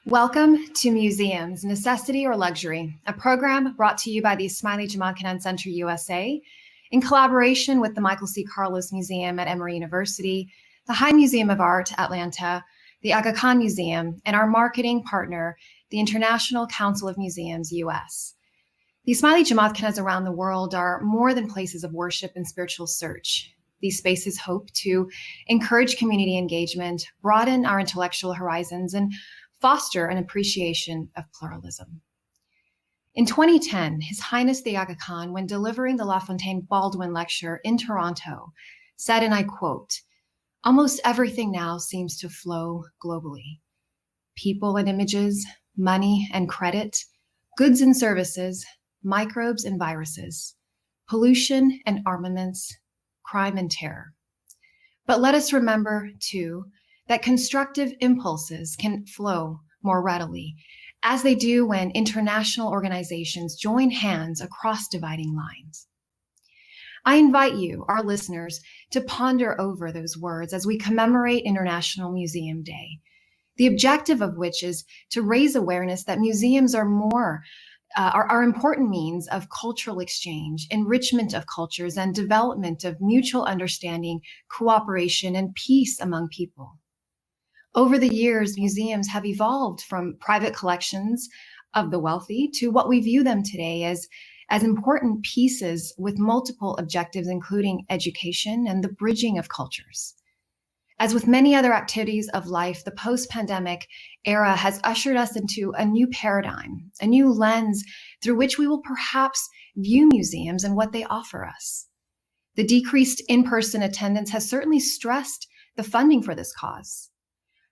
Welcome to Museums, Necessity or Luxury, a program brought to you by the Ismaili Jamatkhana and Center USA in collaboration with the Michael C. Carlos Museum at Emory University, the High Museum of Art, Atlanta, the Aga Khan Museum, and our marketing partner, the International Council of Museums, US. The Ismaili Jamatkanas around the world are more than places of worship and spiritual search. These spaces hope to encourage community engagement, broaden our intellectual horizons, and foster an appreciation of pluralism. In 2010, His Highness the Aga Khan, when delivering the La Fontaine Baldwin Lecture in Toronto, said, and I quote, "Almost everything now seems to flow globally. People and images, money and credit, goods and services, microbes and viruses, pollution and armaments, crime and terror. But let us remember, too, that constructive impulses can flow more readily, as they do when international organizations join hands across dividing lines." I invite you, our listeners, to ponder over those words as we commemorate International Museum Day, the objective of which is to raise awareness that museums are important means of cultural exchange, enrichment of cultures, and development of mutual understanding, cooperation, and peace among people. Over the years, museums have evolved from private collections of the wealthy to what we view them today as important pieces with multiple objectives, including education and the bridging of cultures. As with many other activities of life, the post-pandemic era has ushered us into a new paradigm, a new lens through which we will perhaps view museums and what they offer us. The decreased in-person attendance has certainly stressed the funding for this cause.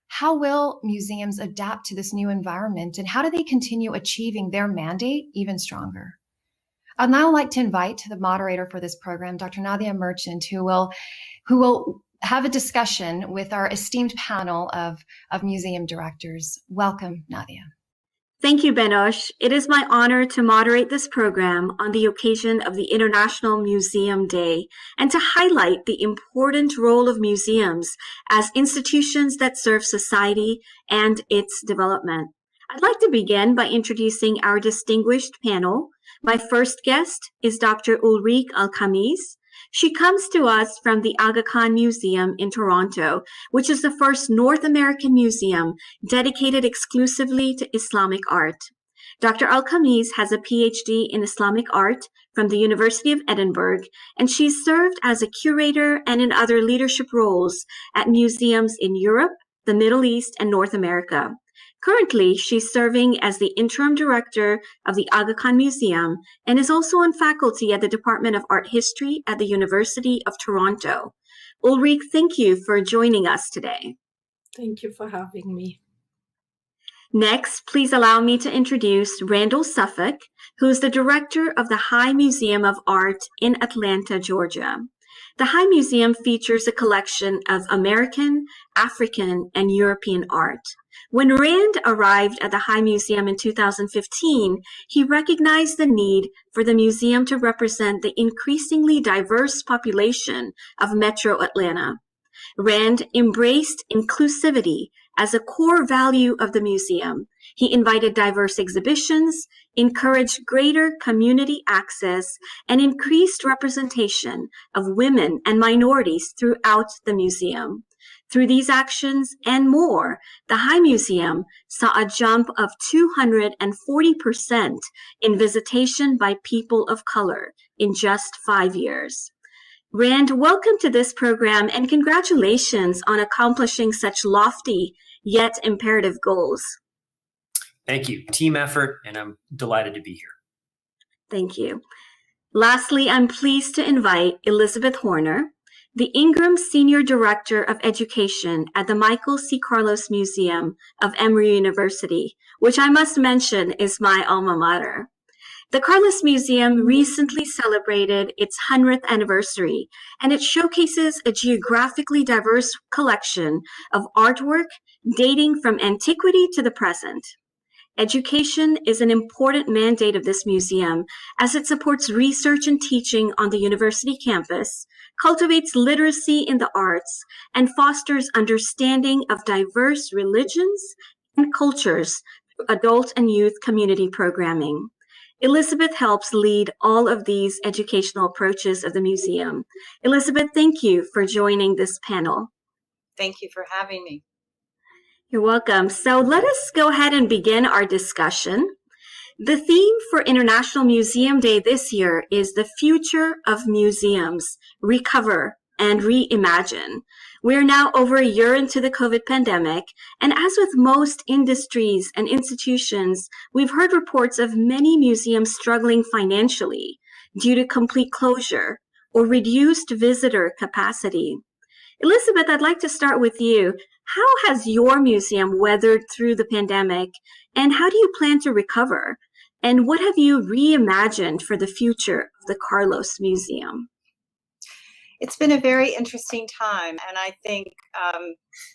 How will museums adapt to this new environment, and how do they continue achieving their mandate even stronger? I'd now like to invite the moderator for this program, Dr. Nadia Merchant, who will have a discussion with our esteemed panel of museum directors. Welcome, Nadia. Thank you, Benosh. It is my honor to moderate this program on the occasion of the International Museum Day and to highlight the important role of museums as institutions that serve society and its development. I'd like to begin by introducing our distinguished panel. My first guest is Dr. Ulrike Alkamis. She comes to us from the Aga Khan Museum in Toronto, which is the first North American museum dedicated exclusively to Islamic art. Dr. Alkamis has a PhD in Islamic art from the University of Edinburgh, and she's served as a curator and in other leadership roles at museums in Europe, the Middle East, and North America. Currently, she's serving as the interim director of the Aga Khan Museum and is also on faculty at the Department of Art History at the University of Toronto. Ulrike, thank you for joining us today. Thank you for having me. Next, please allow me to introduce Randall Suffolk, who is the director of the High Museum of Art in Atlanta, Georgia. The High Museum features a collection of American, African, and European art. When Rand arrived at the High Museum in 2015, he recognized the need for the museum to represent the increasingly diverse population of Metro Atlanta. Rand embraced inclusivity as a core value of the museum. He invited diverse exhibitions, encouraged greater community access, and increased representation of women and minorities throughout the museum. Through these actions and more, the High Museum saw a jump of 240% in visitation by people of color in just 5 years. Rand, welcome to this program and congratulations on accomplishing such lofty yet imperative goals. Thank you. Team effort, and I'm delighted to be here. Thank you. Lastly, I'm pleased to invite Elizabeth Horner, the Ingram Senior Director of Education at the Michael C. Carlos Museum of Emory University, which I must mention is my alma mater. The Carlos Museum recently celebrated its 100th anniversary, and it showcases a geographically diverse collection of artwork dating from antiquity to the present. Education is an important mandate of this museum as it supports research and teaching on the university campus, cultivates literacy in the arts, and fosters understanding of diverse religions, and cultures, adult and youth community programming. Elizabeth helps lead all of these educational approaches of the museum. Elizabeth, thank you for joining this panel. Thank you for having me. You're welcome. So let us go ahead and begin our discussion. The theme for International Museum Day this year is the future of museums, recover and reimagine. We're now over a year into the COVID pandemic, and as with most industries and institutions, we've heard reports of many museums struggling financially due to complete closure or reduced visitor capacity. Elizabeth, I'd like to start with you. How has your museum weathered through the pandemic, and how do you plan to recover? And what have you reimagined for the future of the Carlos Museum? It's been a very interesting time, and I think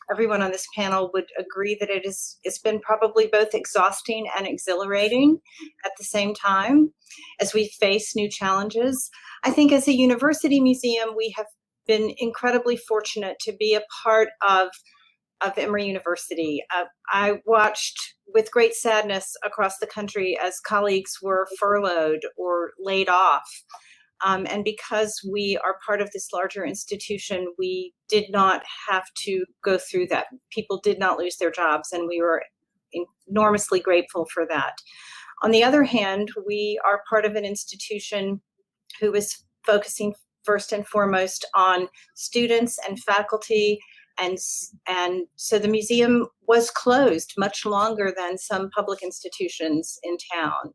everyone on this panel would agree that it's been probably both exhausting and exhilarating at the same time as we face new challenges. I think as a university museum, we have been incredibly fortunate to be a part of Emory University. I watched with great sadness across the country as colleagues were furloughed or laid off. And because we are part of this larger institution, we did not have to go through that. People did not lose their jobs, and we were enormously grateful for that. On the other hand, we are part of an institution who is focusing first and foremost on students and faculty. And so the museum was closed much longer than some public institutions in town.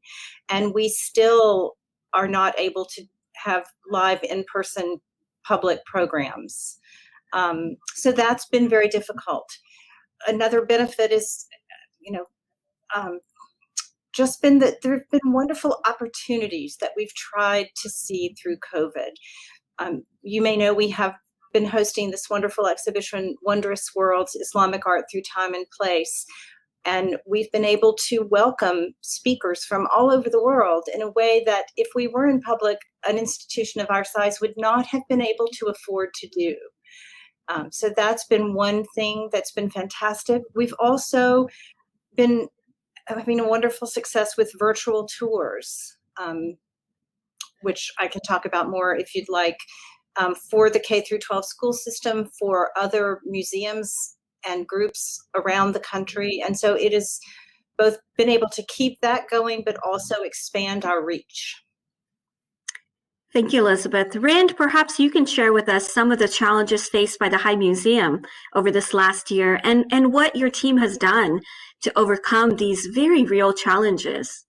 And we still are not able to have live in-person public programs. So that's been very difficult. Another benefit is, just been that there have been wonderful opportunities that we've tried to see through COVID. You may know we have been hosting this wonderful exhibition, Wondrous Worlds, Islamic Art Through Time and Place. And we've been able to welcome speakers from all over the world in a way that if we were in public, an institution of our size would not have been able to afford to do. So that's been one thing that's been fantastic. We've also been having a wonderful success with virtual tours, which I can talk about more if you'd like, for the K through 12 school system, for other museums and groups around the country. And so it has both been able to keep that going, but also expand our reach. Thank you, Elizabeth. Rand, perhaps you can share with us some of the challenges faced by the High Museum over this last year and what your team has done to overcome these very real challenges.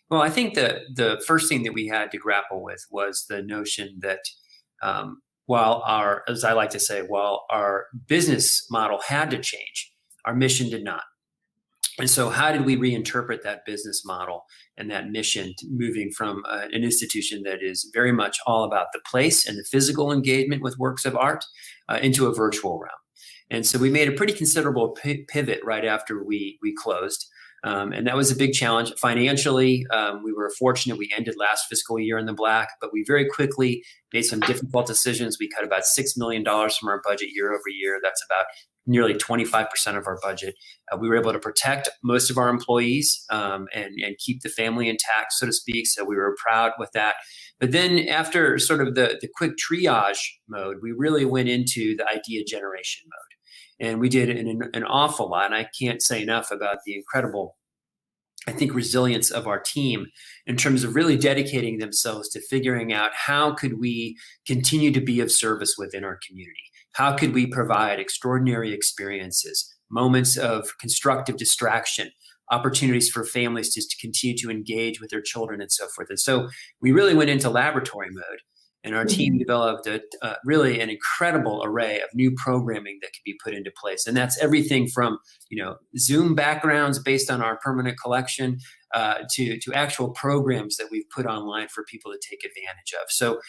Well, I think the first thing that we had to grapple with was the notion that while as I like to say, while our business model had to change, our mission did not. And so how did we reinterpret that business model and that mission to moving from an institution that is very much all about the place and the physical engagement with works of art into a virtual realm? And so we made a pretty considerable pivot right after we closed. And that was a big challenge. Financially, we were fortunate. We ended last fiscal year in the black, but we very quickly made some difficult decisions. We cut about $6 million from our budget year over year. That's about nearly 25% of our budget. We were able to protect most of our employees and keep the family intact, so to speak. So we were proud with that. But then after sort of the quick triage mode, we really went into the idea generation mode. And we did an awful lot. And I can't say enough about the incredible, I think, resilience of our team in terms of really dedicating themselves to figuring out how could we continue to be of service within our community? How could we provide extraordinary experiences, moments of constructive distraction, opportunities for families to continue to engage with their children and so forth? And so we really went into laboratory mode. And our team developed really an incredible array of new programming that could be put into place. And that's everything from, Zoom backgrounds based on our permanent collection to actual programs that we've put online for people to take advantage of. So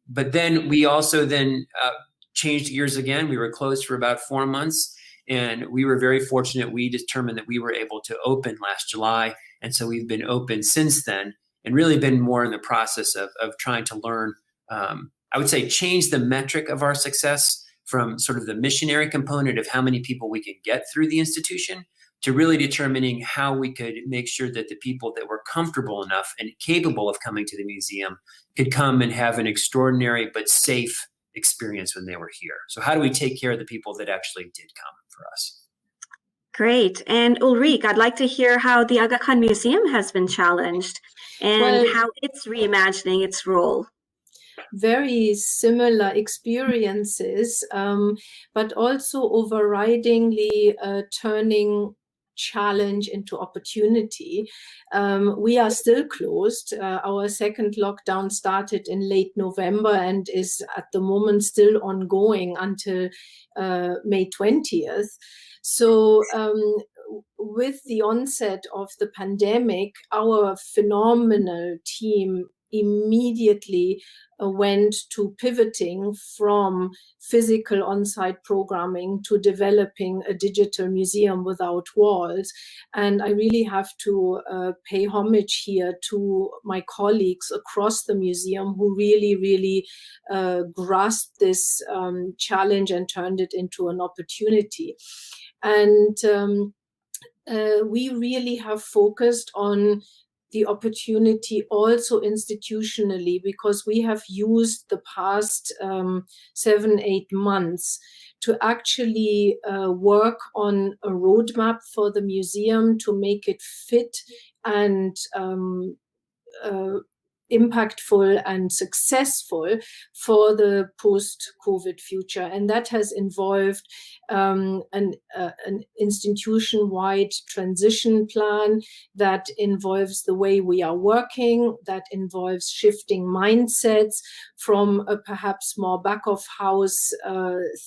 but then we also changed gears again. We were closed for about 4 months. And we were very fortunate. We determined that we were able to open last July. And so we've been open since then and really been more in the process of trying to learn, I would say, change the metric of our success from sort of the missionary component of how many people we can get through the institution to really determining how we could make sure that the people that were comfortable enough and capable of coming to the museum could come and have an extraordinary but safe experience when they were here. So how do we take care of the people that actually did come for us? Great. And Ulrike, I'd like to hear how the Aga Khan Museum has been challenged and how it's reimagining its role. Very similar experiences, but also overridingly turning challenge into opportunity. We are still closed. Our second lockdown started in late November and is at the moment still ongoing until May 20th. So with the onset of the pandemic, our phenomenal team immediately went to pivoting from physical on-site programming to developing a digital museum without walls. And I really have to pay homage here to my colleagues across the museum who really grasped this challenge and turned it into an opportunity. And we really have focused on the opportunity also institutionally, because we have used the past 7-8 months to actually work on a roadmap for the museum to make it fit and impactful and successful for the post-COVID future. And that has involved an institution-wide transition plan that involves the way we are working, that involves shifting mindsets from a perhaps more back-of-house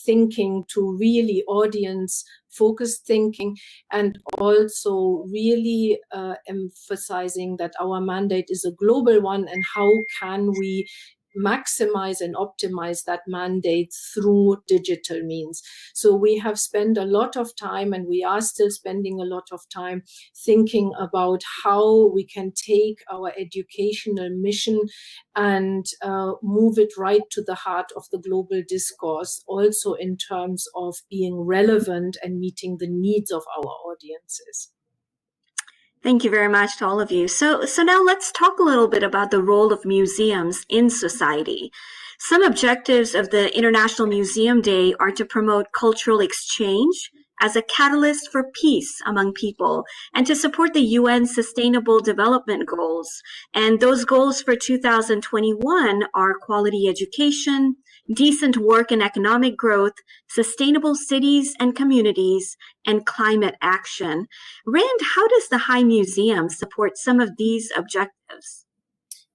thinking to really audience-focused thinking, and also really emphasizing that our mandate is a global one, and how can we maximize and optimize that mandate through digital means. So we have spent a lot of time, and we are still spending a lot of time thinking about how we can take our educational mission and move it right to the heart of the global discourse, also in terms of being relevant and meeting the needs of our audiences. Thank you very much to all of you. So now let's talk a little bit about the role of museums in society. Some objectives of the International Museum Day are to promote cultural exchange as a catalyst for peace among people and to support the UN Sustainable Development Goals. And those goals for 2021 are quality education, decent work and economic growth, sustainable cities and communities, and climate action. Rand, how does the High Museum support some of these objectives?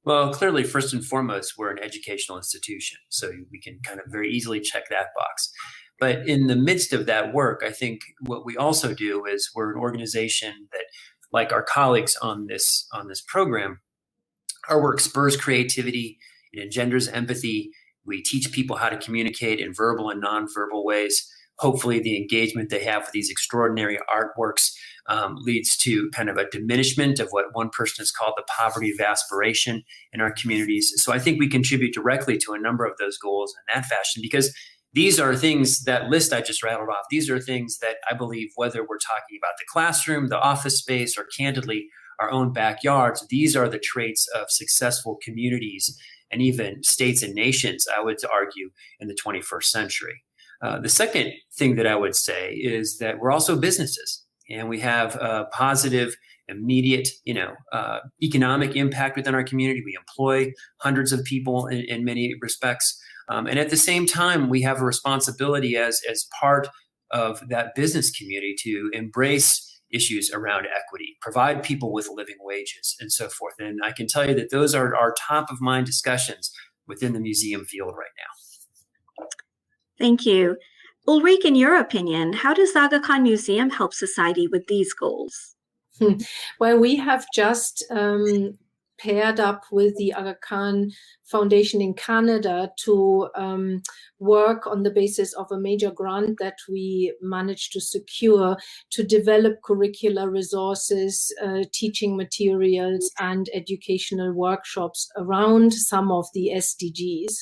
Well, clearly, first and foremost, we're an educational institution, so we can kind of very easily check that box. But in the midst of that work, I think what we also do is we're an organization that, like our colleagues on this program, our work spurs creativity, it engenders empathy. We teach people how to communicate in verbal and nonverbal ways. Hopefully, the engagement they have with these extraordinary artworks leads to kind of a diminishment of what one person has called the poverty of aspiration in our communities. So I think we contribute directly to a number of those goals in that fashion, because these are things, that list I just rattled off, these are things that I believe, whether we're talking about the classroom, the office space, or candidly, our own backyards, these are the traits of successful communities and even states and nations, I would argue, in the 21st century. The second thing that I would say is that we're also businesses, and we have a positive, immediate, economic impact within our community. We employ hundreds of people in many respects. And at the same time, we have a responsibility as part of that business community to embrace issues around equity, provide people with living wages, and so forth. And I can tell you that those are our top of mind discussions within the museum field right now. Thank you. Ulrike, in your opinion, how does the Aga Khan Museum help society with these goals? Well, we have just paired up with the Aga Khan Foundation in Canada to work on the basis of a major grant that we managed to secure to develop curricular resources, teaching materials, and educational workshops around some of the SDGs.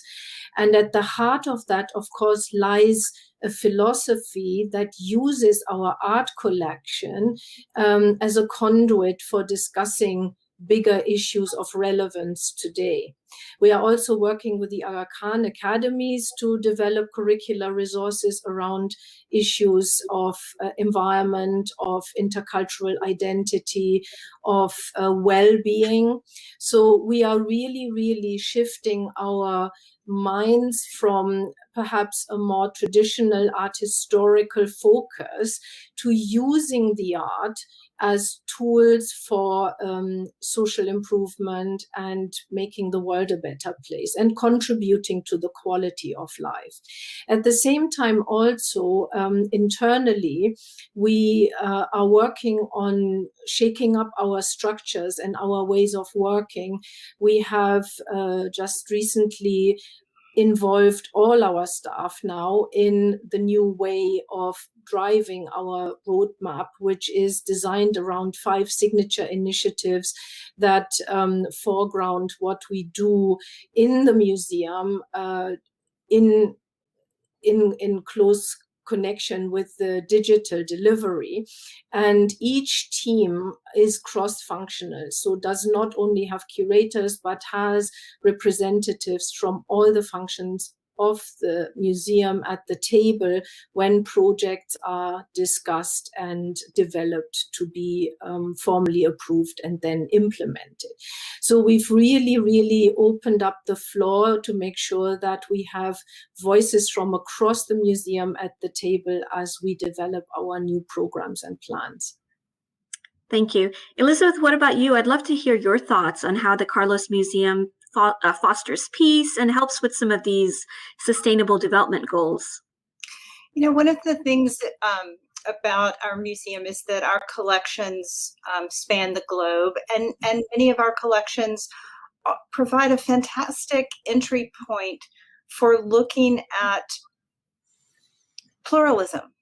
And at the heart of that, of course, lies a philosophy that uses our art collection as a conduit for discussing bigger issues of relevance today. We are also working with the Aga Khan academies to develop curricular resources around issues of environment, of intercultural identity, of well-being. So we are really, really shifting our minds from perhaps a more traditional art historical focus to using the art as tools for social improvement and making the world a better place and contributing to the quality of life. At the same time, also internally, we are working on shaking up our structures and our ways of working. We have just recently involved all our staff now in the new way of driving our roadmap, which is designed around 5 signature initiatives that foreground what we do in the museum in close connection with the digital delivery. And each team is cross-functional, so does not only have curators, but has representatives from all the functions of the museum at the table when projects are discussed and developed to be formally approved and then implemented. So we've really, really opened up the floor to make sure that we have voices from across the museum at the table as we develop our new programs and plans. Thank you. Elizabeth, what about you? I'd love to hear your thoughts on how the Carlos Museum fosters peace and helps with some of these sustainable development goals. You know, one of the things about our museum is that our collections span the globe, and many of our collections provide a fantastic entry point for looking at pluralism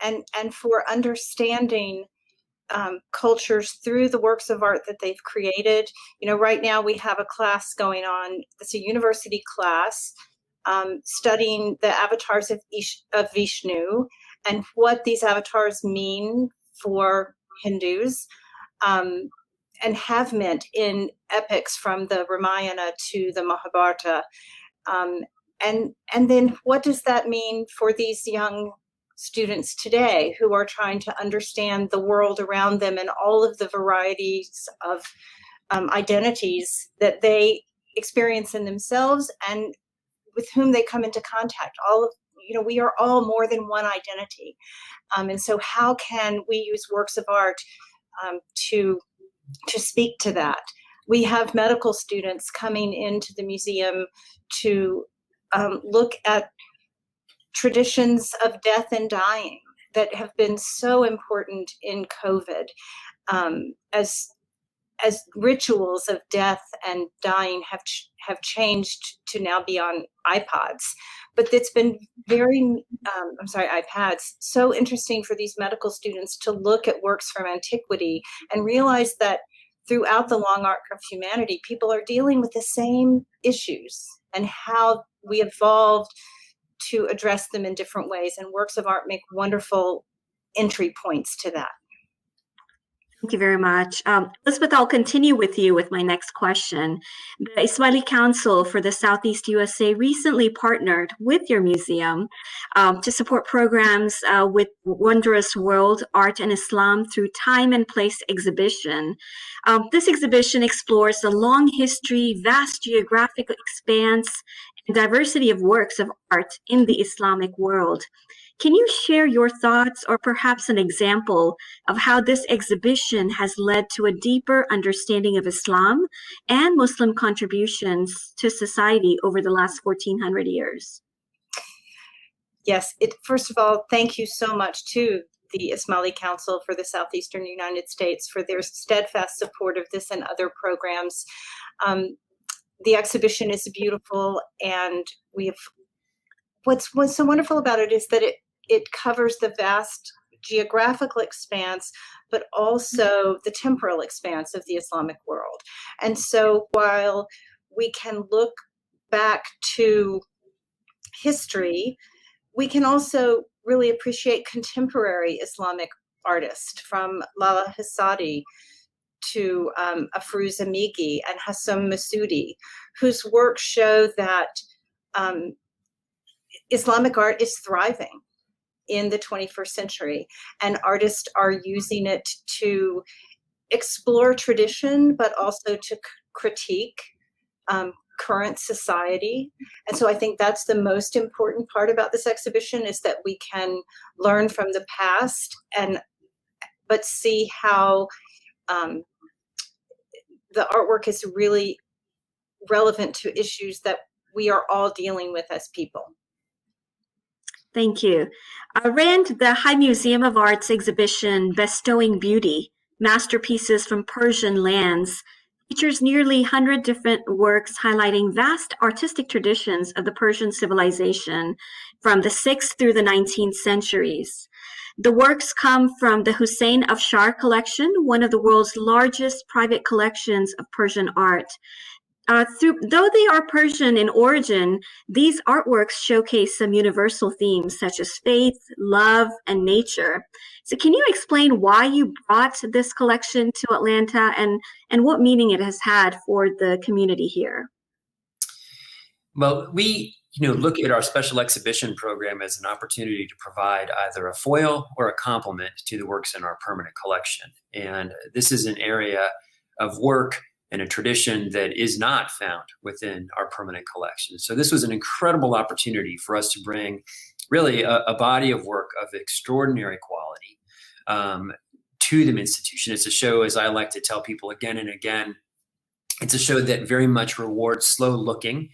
and for understanding cultures through the works of art that they've created. You know, right now we have a class going on. It's a university class studying the avatars of Vishnu and what these avatars mean for Hindus and have meant in epics from the Ramayana to the Mahabharata. And then what does that mean for these young students today who are trying to understand the world around them and all of the varieties of identities that they experience in themselves and with whom they come into contact? All of, you know, we are all more than one identity. And so how can we use works of art to speak to that? We have medical students coming into the museum to look at traditions of death and dying that have been so important in COVID, as rituals of death and dying have changed to now be on iPods. But it's been iPads, so interesting for these medical students to look at works from antiquity and realize that throughout the long arc of humanity, people are dealing with the same issues and how we evolved to address them in different ways. And works of art make wonderful entry points to that. Thank you very much. Elizabeth, I'll continue with you with my next question. The Ismaili Council for the Southeast USA recently partnered with your museum to support programs with Wondrous World, Art and Islam through Time and Place exhibition. This exhibition explores the long history, vast geographic expanse, and diversity of works of art in the Islamic world. Can you share your thoughts or perhaps an example of how this exhibition has led to a deeper understanding of Islam and Muslim contributions to society over the last 1400 years? Yes, first of all, thank you so much to the Ismaili Council for the Southeastern United States for their steadfast support of this and other programs. The exhibition is beautiful, and what's so wonderful about it is that it covers the vast geographical expanse, but also the temporal expanse of the Islamic world. And so while we can look back to history, we can also really appreciate contemporary Islamic artists, from Lala Hassadi to Afrouz Amigi and Hassam Massoudi, whose work show that Islamic art is thriving in the 21st century, and artists are using it to explore tradition, but also to critique current society. And so I think that's the most important part about this exhibition, is that we can learn from the past but see how the artwork is really relevant to issues that we are all dealing with as people. Thank you. Rand, the High Museum of Art's exhibition, Bestowing Beauty, Masterpieces from Persian Lands, features nearly 100 different works highlighting vast artistic traditions of the Persian civilization from the 6th through the 19th centuries. The works come from the Hussein Afshar collection, one of the world's largest private collections of Persian art. Though they are Persian in origin, these artworks showcase some universal themes such as faith, love, and nature. So can you explain why you brought this collection to Atlanta and what meaning it has had for the community here? Well, we look at our special exhibition program as an opportunity to provide either a foil or a complement to the works in our permanent collection. And this is an area of work and a tradition that is not found within our permanent collection. So this was an incredible opportunity for us to bring really a body of work of extraordinary quality to the institution. It's a show, as I like to tell people again and again, it's a show that very much rewards slow looking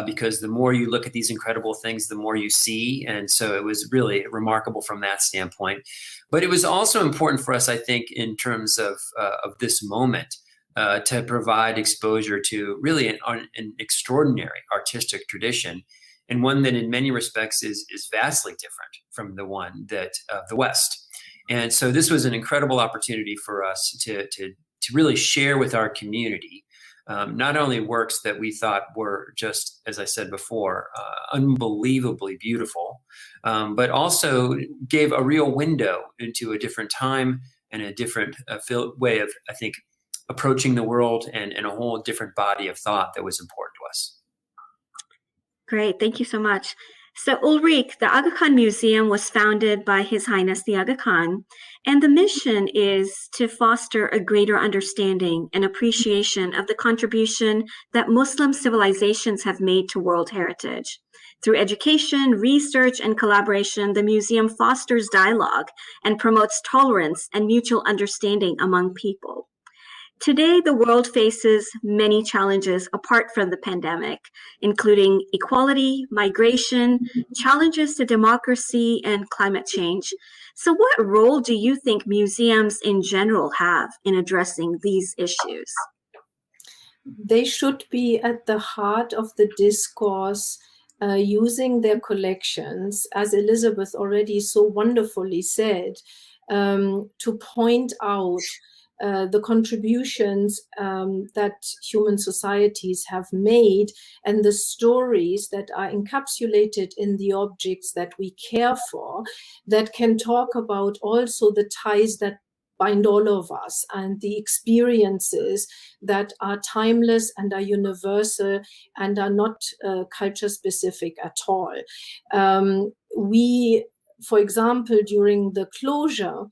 because the more you look at these incredible things, the more you see. And so it was really remarkable from that standpoint. But it was also important for us, I think, in terms of this moment, to provide exposure to really an extraordinary artistic tradition, and one that in many respects is vastly different from the one that of the West. And so this was an incredible opportunity for us to really share with our community not only works that we thought were just, as I said before, unbelievably beautiful, but also gave a real window into a different time and a different way of, I think, approaching the world and a whole different body of thought that was important to us. Great, thank you so much. So Ulrich, the Aga Khan Museum was founded by His Highness the Aga Khan, and the mission is to foster a greater understanding and appreciation of the contribution that Muslim civilizations have made to world heritage. Through education, research, and collaboration, the museum fosters dialogue and promotes tolerance and mutual understanding among people. Today, the world faces many challenges apart from the pandemic, including equality, migration, challenges to democracy, and climate change. So what role do you think museums in general have in addressing these issues? They should be at the heart of the discourse, using their collections, as Elizabeth already so wonderfully said, to point out the contributions that human societies have made and the stories that are encapsulated in the objects that we care for, that can talk about also the ties that bind all of us and the experiences that are timeless and are universal and are not culture specific at all. We, for example, during the closure,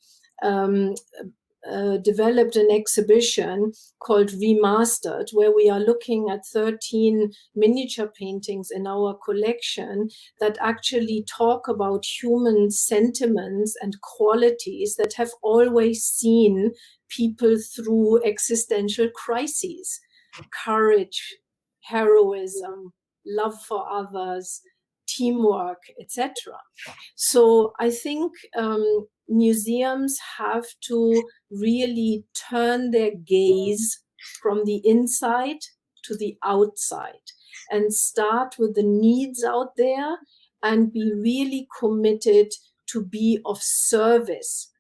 developed an exhibition called Remastered, where we are looking at 13 miniature paintings in our collection that actually talk about human sentiments and qualities that have always seen people through existential crises: courage, heroism, love for others, teamwork, etc. So I think museums have to really turn their gaze from the inside to the outside and start with the needs out there and be really committed to be of service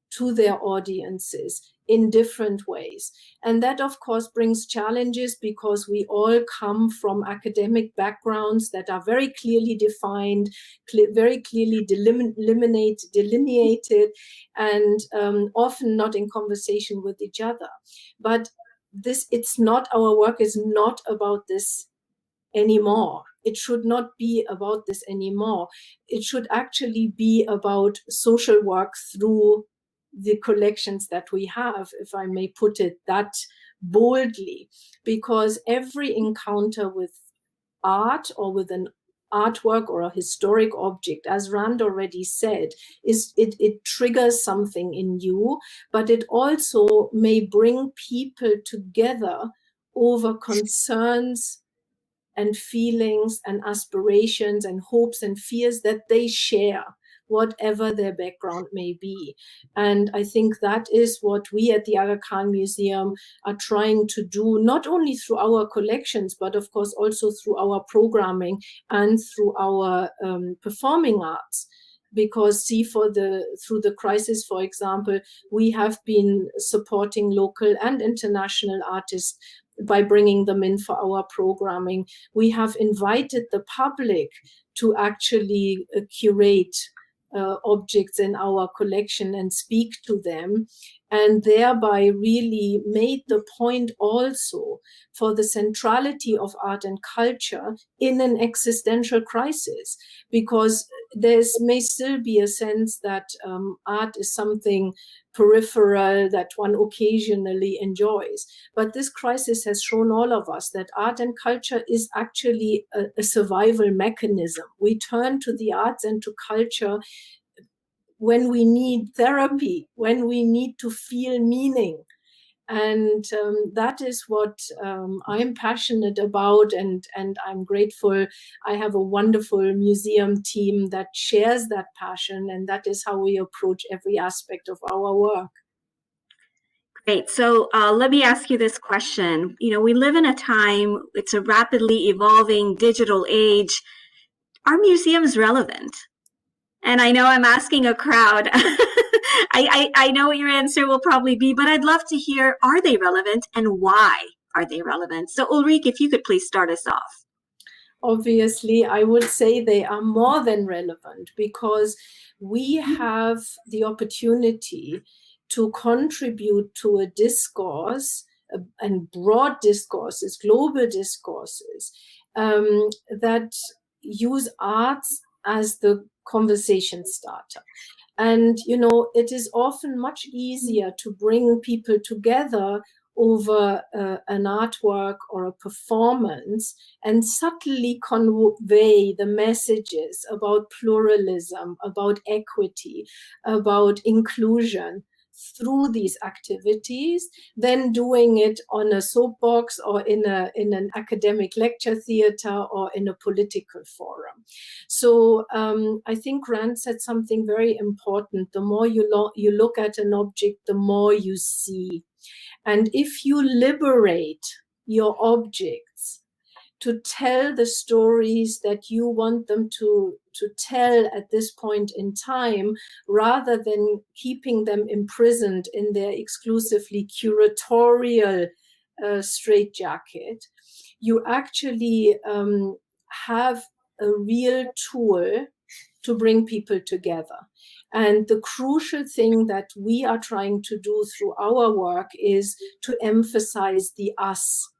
to their audiences in different ways. And that, of course, brings challenges because we all come from academic backgrounds that are very clearly defined, very clearly delineated, and often not in conversation with each other. But our work is not about this anymore. It should not be about this anymore. It should actually be about social work through the collections that we have, if I may put it that boldly, because every encounter with art or with an artwork or a historic object, as Rand already said, it triggers something in you, but it also may bring people together over concerns and feelings and aspirations and hopes and fears that they share, whatever their background may be. And I think that is what we at the Aga Khan Museum are trying to do, not only through our collections, but of course also through our programming and through our performing arts. Because through the crisis, for example, we have been supporting local and international artists by bringing them in for our programming. We have invited the public to actually curate objects in our collection and speak to them, and thereby really made the point also for the centrality of art and culture in an existential crisis, because there may still be a sense that art is something peripheral that one occasionally enjoys. But this crisis has shown all of us that art and culture is actually a survival mechanism. We turn to the arts and to culture when we need therapy, when we need to feel meaning. And that is what I'm passionate about, and I'm grateful. I have a wonderful museum team that shares that passion, and that is how we approach every aspect of our work. Great. So let me ask you this question. You know, we live in a time, it's a rapidly evolving digital age. Are museums relevant? And I know I'm asking a crowd. I know what your answer will probably be, but I'd love to hear, are they relevant and why are they relevant? So Ulrike, if you could please start us off. Obviously, I would say they are more than relevant because we have the opportunity to contribute to a discourse and broad discourses, global discourses that use arts as the conversation starter. And, you know, it is often much easier to bring people together over an artwork or a performance and subtly convey the messages about pluralism, about equity, about inclusion through these activities, than doing it on a soapbox or in an academic lecture theater or in a political forum. So I think Rand said something very important. The more you look at an object, the more you see. And if you liberate your objects to tell the stories that you want them to tell at this point in time, rather than keeping them imprisoned in their exclusively curatorial straitjacket, you actually have a real tool to bring people together. And the crucial thing that we are trying to do through our work is to emphasize the us.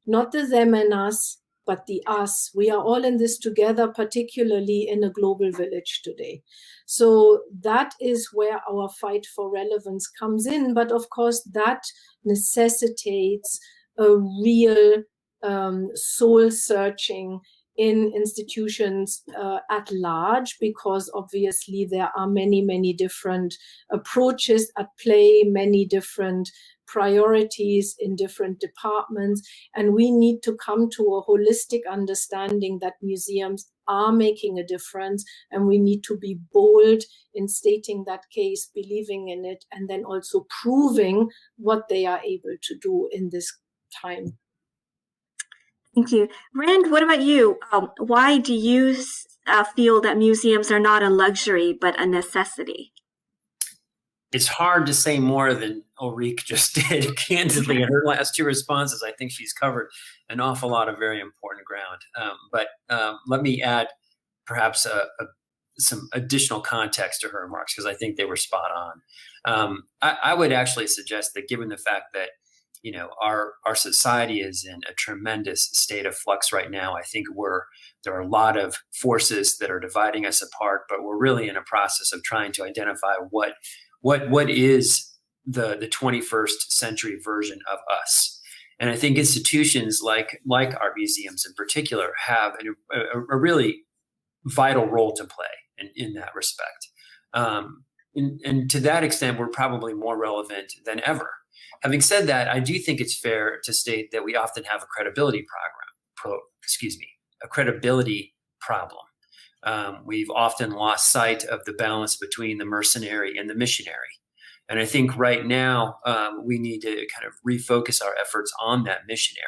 Not the them and us, but the us. We are all in this together, particularly in a global village today. So that is where our fight for relevance comes in. But of course, that necessitates a real soul searching in institutions at large, because obviously there are many, many different approaches at play, many different priorities in different departments, and we need to come to a holistic understanding that museums are making a difference, and we need to be bold in stating that case, believing in it, and then also proving what they are able to do in this time. Thank you. Rand, what about you? Why do you feel that museums are not a luxury, but a necessity? It's hard to say more than Ulrike just did. Candidly, in her last two responses, I think she's covered an awful lot of very important ground. But let me add perhaps some additional context to her remarks, because I think they were spot on. I would actually suggest that, given the fact that our society is in a tremendous state of flux right now, I think there are a lot of forces that are dividing us apart, but we're really in a process of trying to identify what is the 21st century version of us. And I think institutions like art museums in particular have a really vital role to play in that respect. And to that extent, we're probably more relevant than ever. Having said that, I do think it's fair to state that we often have a credibility problem. We've often lost sight of the balance between the mercenary and the missionary. And I think right now we need to kind of refocus our efforts on that missionary.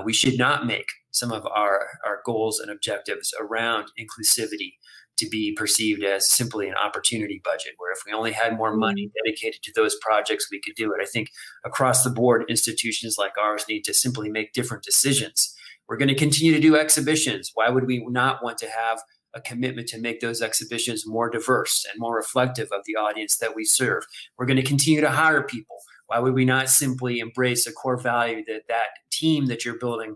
We should not make some of our goals and objectives around inclusivity to be perceived as simply an opportunity budget, where if we only had more money dedicated to those projects, we could do it. I think across the board, institutions like ours need to simply make different decisions. We're going to continue to do exhibitions. Why would we not want to have a commitment to make those exhibitions more diverse and more reflective of the audience that we serve? We're going to continue to hire people. Why would we not simply embrace a core value that team that you're building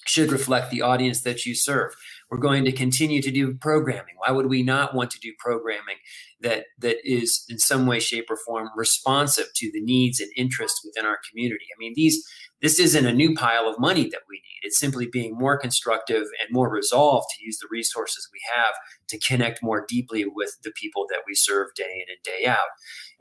should reflect the audience that you serve? We're going to continue to do programming. Why would we not want to do programming that is in some way, shape, or form responsive to the needs and interests within our community? I mean, this isn't a new pile of money that we need. It's simply being more constructive and more resolved to use the resources we have to connect more deeply with the people that we serve day in and day out.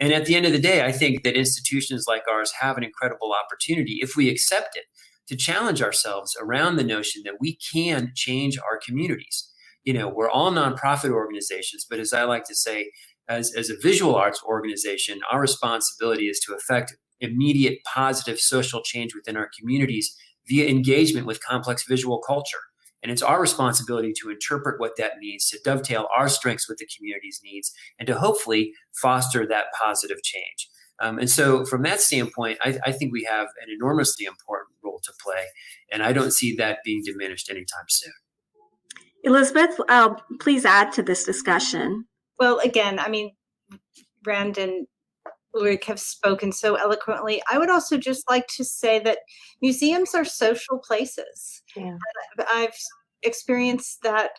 And at the end of the day, I think that institutions like ours have an incredible opportunity, if we accept it, to challenge ourselves around the notion that we can change our communities. We're all nonprofit organizations, but as I like to say, as a visual arts organization, our responsibility is to affect immediate positive social change within our communities via engagement with complex visual culture. And it's our responsibility to interpret what that means, to dovetail our strengths with the community's needs, and to hopefully foster that positive change. And so from that standpoint, I think we have an enormously important role to play, and I don't see that being diminished anytime soon. Elizabeth, please add to this discussion. Well, again, I mean, Rand and Ulrike have spoken so eloquently. I would also just like to say that museums are social places. Yeah. I've experienced that,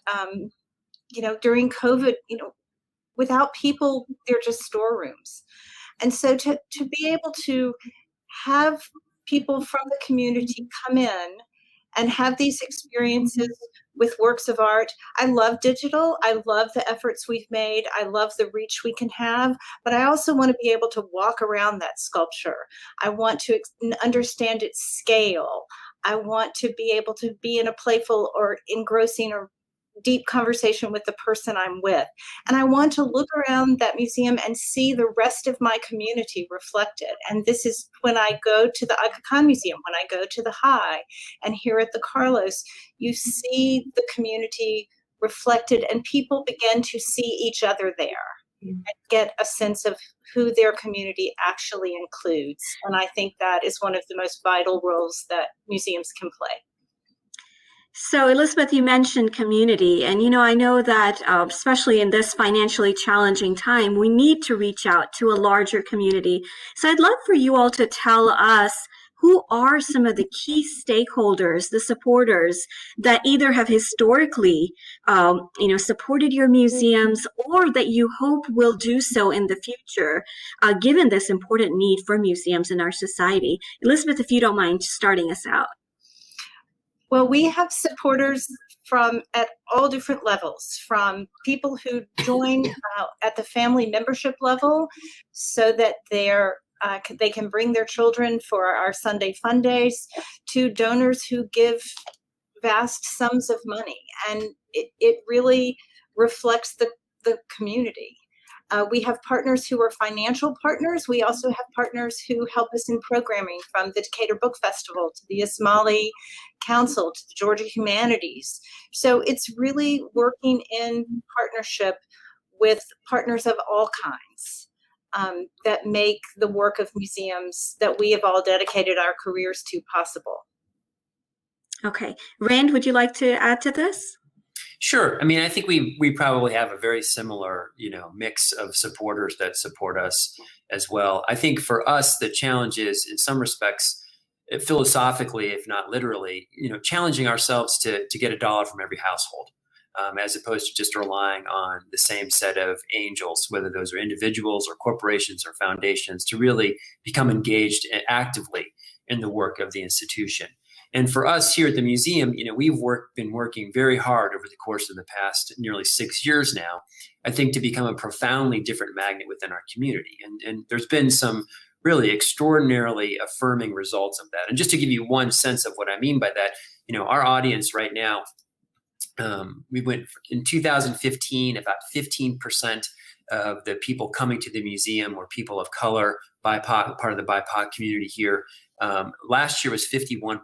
during COVID, without people, they're just storerooms. And so to be able to have people from the community come in and have these experiences with works of art. I love digital. I love the efforts we've made. I love the reach we can have, but I also want to be able to walk around that sculpture. I want to understand its scale. I want to be able to be in a playful or engrossing or deep conversation with the person I'm with. And I want to look around that museum and see the rest of my community reflected. And this is when I go to the Aga Khan Museum, when I go to the High, and here at the Carlos, you see the community reflected and people begin to see each other there and get a sense of who their community actually includes. And I think that is one of the most vital roles that museums can play. So, Elizabeth, you mentioned community, and I know that especially in this financially challenging time, we need to reach out to a larger community. So I'd love for you all to tell us who are some of the key stakeholders, the supporters that either have historically, supported your museums or that you hope will do so in the future, given this important need for museums in our society. Elizabeth, if you don't mind starting us out. Well, we have supporters at all different levels, from people who join at the family membership level so that they can bring their children for our Sunday fun days, to donors who give vast sums of money, and it really reflects the community. We have partners who are financial partners. We also have partners who help us in programming, from the Decatur Book Festival to the Ismaili Council to the Georgia Humanities. So it's really working in partnership with partners of all kinds that make the work of museums that we have all dedicated our careers to possible. Okay. Rand, would you like to add to this? Sure. I mean, I think we probably have a very similar, mix of supporters that support us as well. I think for us, the challenge is, in some respects, philosophically, if not literally, challenging ourselves to get a dollar from every household, as opposed to just relying on the same set of angels, whether those are individuals or corporations or foundations, to really become engaged actively in the work of the institution. And for us here at the museum, we've been working very hard over the course of the past nearly 6 years now, I think, to become a profoundly different magnet within our community. And there's been some really extraordinarily affirming results of that. And just to give you one sense of what I mean by that, our audience right now, we went in 2015, about 15% of the people coming to the museum were people of color, BIPOC, part of the BIPOC community here. Last year was 51%.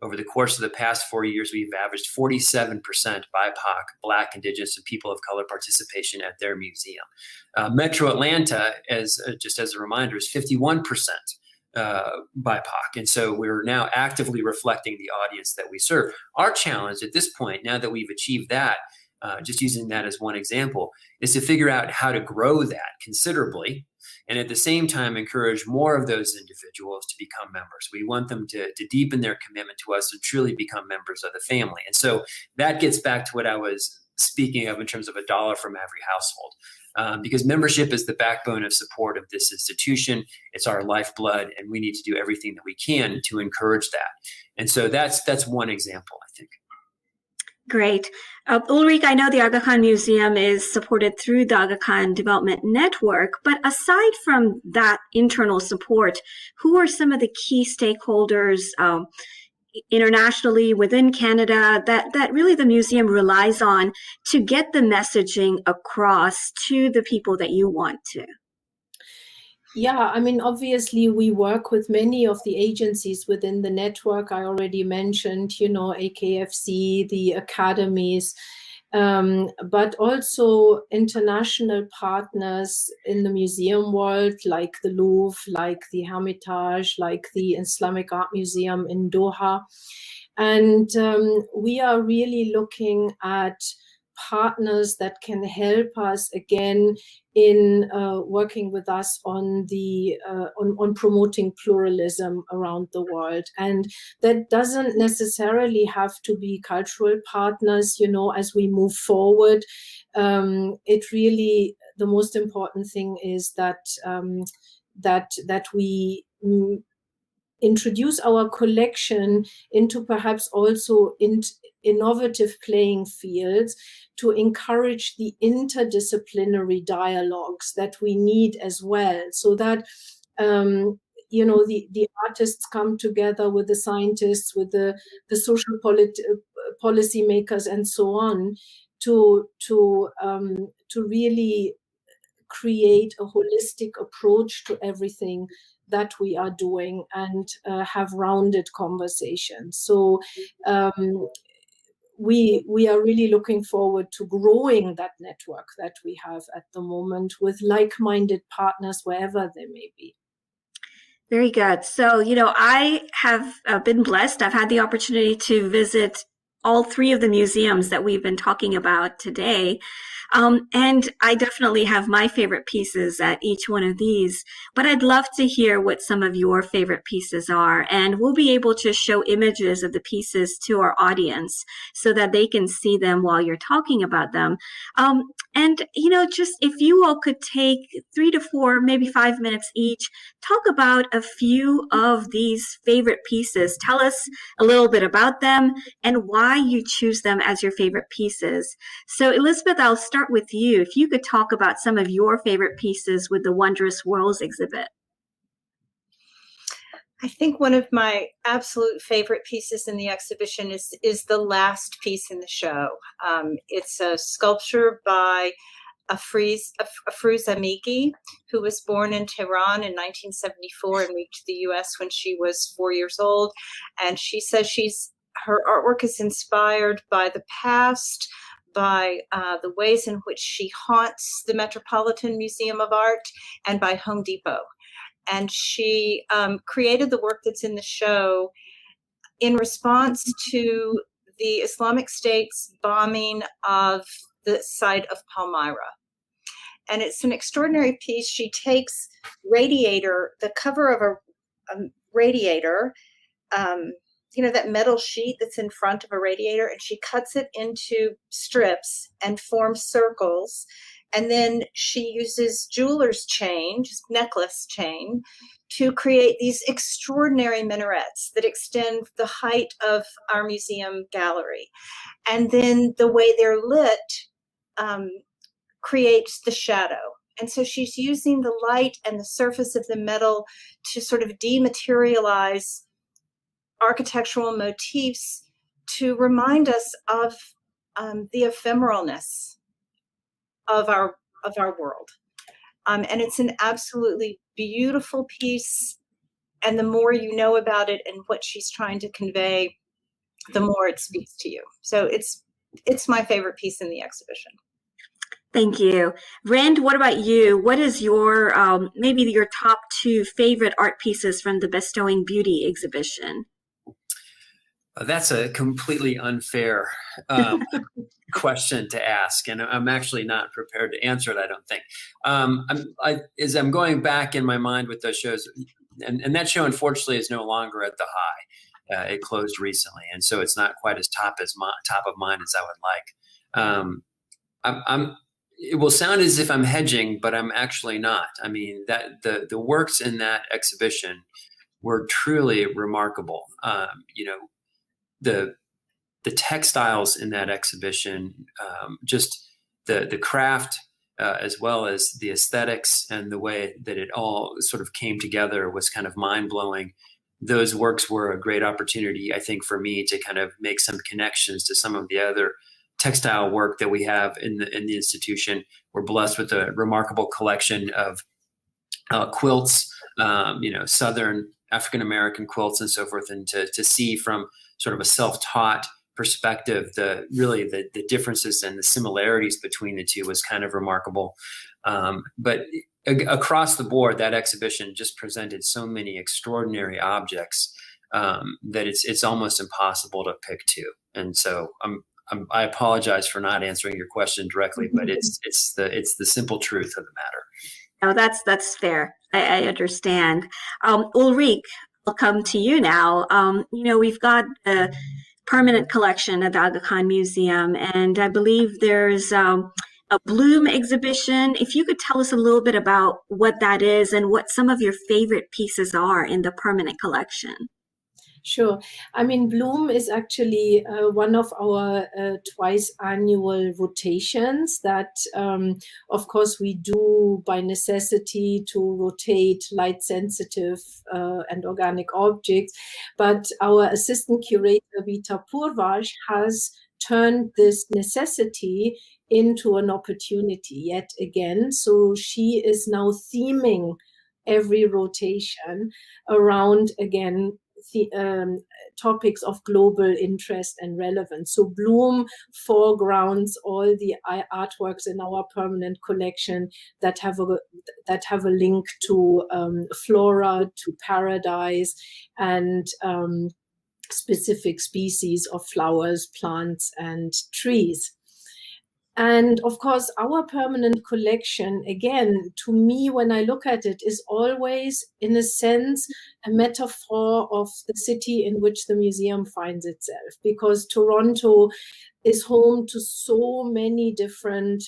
Over the course of the past 4 years, we've averaged 47% BIPOC, Black, Indigenous, and people of color participation at their museum. Metro Atlanta, just as a reminder, is 51% BIPOC. And so we're now actively reflecting the audience that we serve. Our challenge at this point, now that we've achieved that, just using that as one example, is to figure out how to grow that considerably, and at the same time encourage more of those individuals to become members. We want them to deepen their commitment to us and truly become members of the family. And so that gets back to what I was speaking of in terms of a dollar from every household, because membership is the backbone of support of this institution. It's our lifeblood, and we need to do everything that we can to encourage that. And so that's one example, I think. Great. Ulrike, I know the Aga Khan Museum is supported through the Aga Khan Development Network, but aside from that internal support, who are some of the key stakeholders internationally within Canada that really the museum relies on to get the messaging across to the people that you want to? Yeah, I mean, obviously, we work with many of the agencies within the network. I already mentioned, AKFC, the academies, but also international partners in the museum world, like the Louvre, like the Hermitage, like the Islamic Art Museum in Doha. And we are really looking at partners that can help us again in working with us on the on promoting pluralism around the world. And that doesn't necessarily have to be cultural partners, as we move forward. It really, the most important thing is that that we introduce our collection into perhaps also innovative playing fields to encourage the interdisciplinary dialogues that we need as well, so that the artists come together with the scientists, with the social policy makers, and so on, to really create a holistic approach to everything that we are doing, and have rounded conversations. So we are really looking forward to growing that network that we have at the moment with like-minded partners wherever they may be. Very good. So, I have been blessed. I've had the opportunity to visit all three of the museums that we've been talking about today. And I definitely have my favorite pieces at each one of these, but I'd love to hear what some of your favorite pieces are. And we'll be able to show images of the pieces to our audience so that they can see them while you're talking about them. And, just if you all could take 3 to 4, maybe 5 minutes each, talk about a few of these favorite pieces. Tell us a little bit about them and why you choose them as your favorite pieces. So, Elizabeth, I'll start with you. If you could talk about some of your favorite pieces with the Wondrous Worlds exhibit. I think one of my absolute favorite pieces in the exhibition is the last piece in the show. It's a sculpture by Afrouz Amiki, who was born in Tehran in 1974 and moved to the US when she was 4 years old. And she says her artwork is inspired by the past, by the ways in which she haunts the Metropolitan Museum of Art, and by Home Depot. And she created the work that's in the show in response to the Islamic State's bombing of the site of Palmyra. And it's an extraordinary piece. She takes the cover of a radiator, that metal sheet that's in front of a radiator, and she cuts it into strips and forms circles. And then she uses jeweler's chain, just necklace chain, to create these extraordinary minarets that extend the height of our museum gallery. And then the way they're lit creates the shadow. And so she's using the light and the surface of the metal to sort of dematerialize architectural motifs to remind us of the ephemeralness of our world. And it's an absolutely beautiful piece. And the more you know about it and what she's trying to convey, the more it speaks to you. So it's my favorite piece in the exhibition. Thank you. Rand, what about you? What is your, maybe your top 2 favorite art pieces from the Bestowing Beauty exhibition? That's a completely unfair question to ask, and I'm actually not prepared to answer it, I don't think. As I'm going back in my mind with those shows, and that show, unfortunately, is no longer at the High. It closed recently, and so it's not quite as top of mind as I would like. It will sound as if I'm hedging, but I'm actually not. I mean, that the works in that exhibition were truly remarkable. The textiles in that exhibition, just the craft, as well as the aesthetics and the way that it all sort of came together was kind of mind-blowing. Those works were a great opportunity, I think, for me to kind of make some connections to some of the other textile work that we have in the institution. We're blessed with a remarkable collection of quilts, Southern African-American quilts and so forth, and to see from sort of a self-taught perspective, the differences and the similarities between the two was kind of remarkable. But across the board, that exhibition just presented so many extraordinary objects that it's almost impossible to pick 2. And so I apologize for not answering your question directly, but it's the simple truth of the matter. No, that's fair. I understand. Ulrike, I'll come to you now. We've got a permanent collection at the Aga Khan Museum, and I believe there's a Bloom exhibition. If you could tell us a little bit about what that is and what some of your favorite pieces are in the permanent collection. Sure. I mean, Bloom is actually one of our twice annual rotations that, of course, we do by necessity to rotate light sensitive and organic objects. But our assistant curator, Vita Purvaj, has turned this necessity into an opportunity yet again. So she is now theming every rotation around, again, topics of global interest and relevance. So Bloom foregrounds all the artworks in our permanent collection that have a link to flora, to paradise, and specific species of flowers, plants, and trees. And of course, our permanent collection, again, to me, when I look at it, is always, in a sense, a metaphor of the city in which the museum finds itself. Because Toronto is home to so many different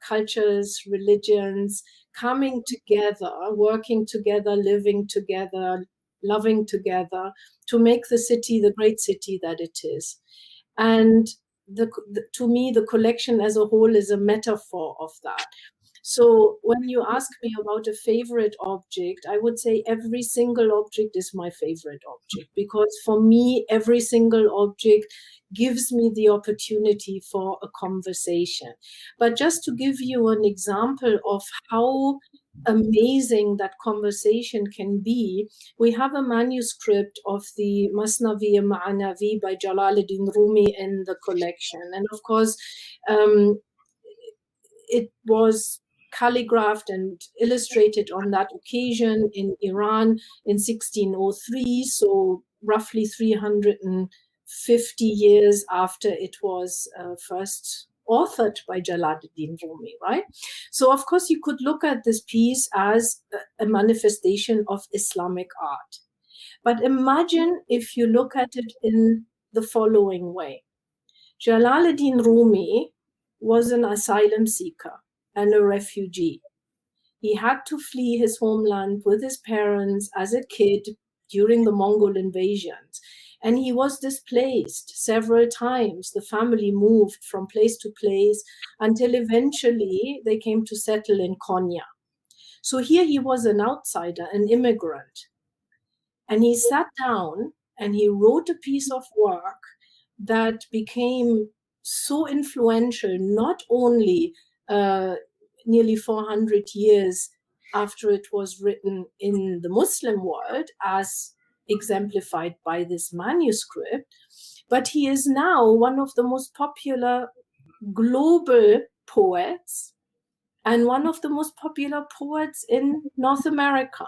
cultures, religions, coming together, working together, living together, loving together, to make the city the great city that it is. And to me, the collection as a whole is a metaphor of that. So when you ask me about a favorite object, I would say every single object is my favorite object, because for me, every single object gives me the opportunity for a conversation. But just to give you an example of how amazing that conversation can be, we have a manuscript of the Masnavi Ma'anavi by Jalaluddin Rumi in the collection. And of course, it was calligraphed and illustrated on that occasion in Iran in 1603, so roughly 350 years after it was first authored by Jalaluddin Rumi, right? So of course you could look at this piece as a manifestation of Islamic art. But imagine if you look at it in the following way. Jalaluddin Rumi was an asylum seeker and a refugee. He had to flee his homeland with his parents as a kid during the Mongol invasions. And he was displaced several times. The family moved from place to place until eventually they came to settle in Konya. So here he was an outsider, an immigrant. And he sat down and he wrote a piece of work that became so influential, not only nearly 400 years after it was written in the Muslim world, as exemplified by this manuscript, but he is now one of the most popular global poets and one of the most popular poets in North America.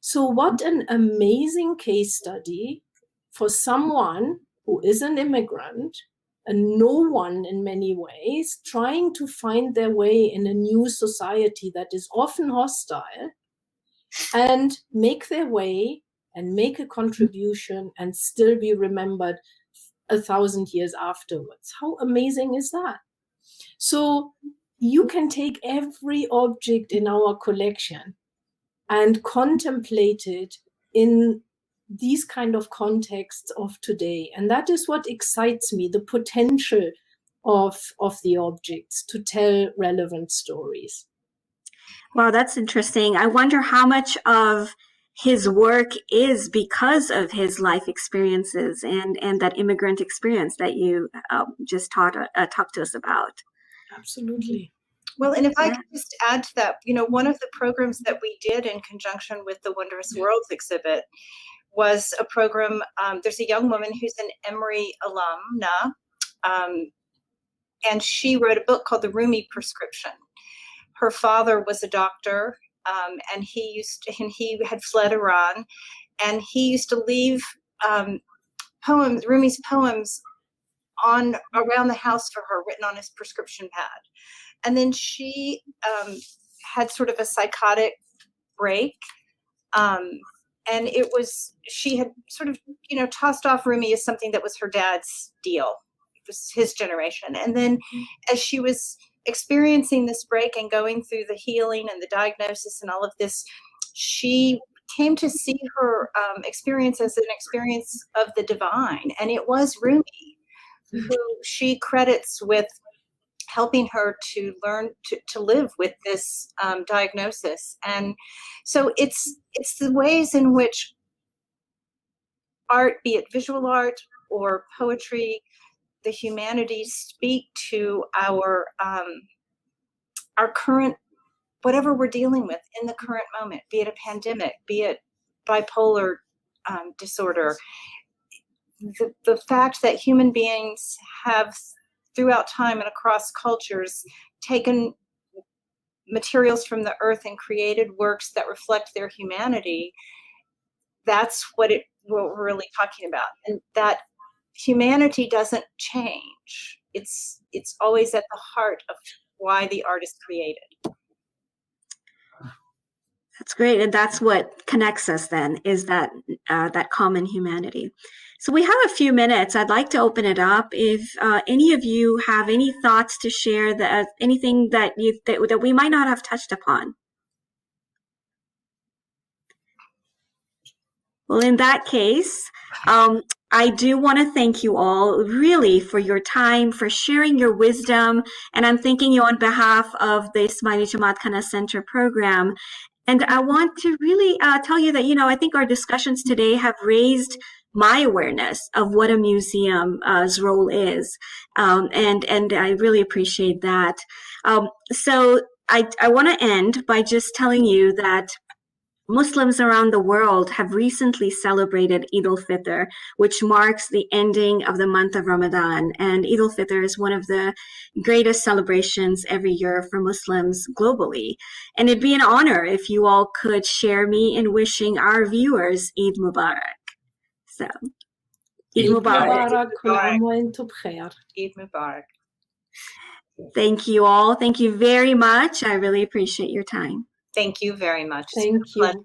So what an amazing case study for someone who is an immigrant, and no one in many ways, trying to find their way in a new society that is often hostile, and make their way and make a contribution and still be remembered 1,000 years afterwards. How amazing is that? So you can take every object in our collection and contemplate it in these kind of contexts of today. And that is what excites me, the potential of the objects to tell relevant stories. Wow, that's interesting. I wonder how much of his work is because of his life experiences and that immigrant experience that you just talked to us about. Absolutely. Well, and if I could just add to that, one of the programs that we did in conjunction with the Wondrous Worlds exhibit was a program. There's a young woman who's an Emory alumna, and she wrote a book called The Rumi Prescription. Her father was a doctor, and he had fled Iran, and he used to leave Rumi's poems around the house for her, written on his prescription pad. And then she had sort of a psychotic break. And she had sort of, tossed off Rumi as something that was her dad's deal. It was his generation. And then as she was experiencing this break and going through the healing and the diagnosis and all of this, she came to see her experience as an experience of the divine. And it was Rumi who she credits with helping her to learn to live with this diagnosis. And so it's the ways in which art, be it visual art or poetry, the humanities, speak to our current, whatever we're dealing with in the current moment, be it a pandemic, be it bipolar disorder. The fact that human beings have, throughout time and across cultures, taken materials from the earth and created works that reflect their humanity, that's what we're really talking about. And that humanity doesn't change. It's always at the heart of why the art is created. That's great. And that's what connects us then, is that common humanity. So we have a few minutes. I'd like to open it up. If any of you have any thoughts to share, anything that we might not have touched upon. Well, in that case, I do want to thank you all really for your time, for sharing your wisdom. And I'm thanking you on behalf of the Ismaili Jamatkhana Center program. And I want to really tell you that, I think our discussions today have raised my awareness of what a museum's role is. And I really appreciate that. So I want to end by just telling you that Muslims around the world have recently celebrated Eid al-Fitr, which marks the ending of the month of Ramadan. And Eid al-Fitr is one of the greatest celebrations every year for Muslims globally. And it'd be an honor if you all could share me in wishing our viewers Eid Mubarak. So, Eid Mubarak. كل عام وأنتم بخير. Eid Mubarak. Thank you all. Thank you very much. I really appreciate your time. Thank you very much. Thank you. Pleasure.